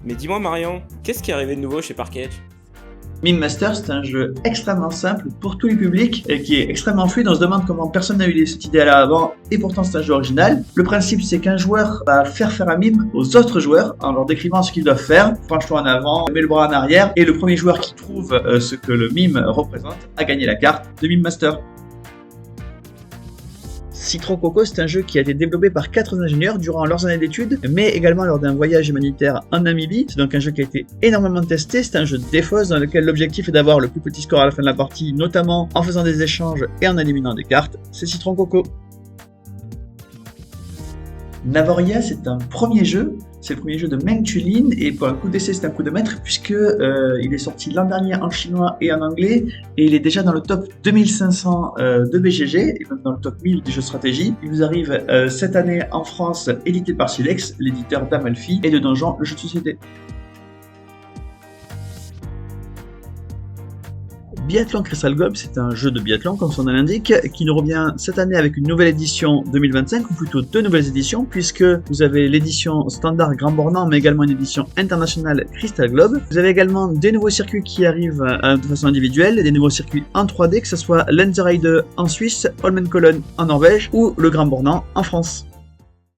Mais dis-moi Marion, qu'est-ce qui est arrivé de nouveau chez Park Edge? Mime Master, c'est un jeu extrêmement simple pour tous les publics et qui est extrêmement fluide. On se demande comment personne n'a eu cette idée-là avant et pourtant c'est un jeu original. Le principe, c'est qu'un joueur va faire un mime aux autres joueurs en leur décrivant ce qu'ils doivent faire. Penche-toi en avant, mets le bras en arrière et le premier joueur qui trouve ce que le mime représente a gagné la carte de Mime Master. Citron Coco, c'est un jeu qui a été développé par 4 ingénieurs durant leurs années d'études, mais également lors d'un voyage humanitaire en Namibie. C'est donc un jeu qui a été énormément testé. C'est un jeu de défausse dans lequel l'objectif est d'avoir le plus petit score à la fin de la partie, notamment en faisant des échanges et en éliminant des cartes. C'est Citron Coco. Navoria, c'est un premier jeu. C'est le premier jeu de Meng Chulin et pour un coup d'essai c'est un coup de maître puisque il est sorti l'an dernier en chinois et en anglais et il est déjà dans le top 2500 de BGG et même dans le top 1000 des jeux stratégie. Il nous arrive cette année en France édité par Silex, l'éditeur d'Amalfi et de Donjon, le jeu de société. Biathlon Crystal Globe, c'est un jeu de biathlon comme son nom l'indique, qui nous revient cette année avec une nouvelle édition 2025, ou plutôt 2 nouvelles éditions, puisque vous avez l'édition standard Grand Bornand, mais également une édition internationale Crystal Globe. Vous avez également des nouveaux circuits qui arrivent de façon individuelle, des nouveaux circuits en 3D, que ce soit Lenzerheide en Suisse, Holmenkollen en Norvège, ou le Grand Bornand en France.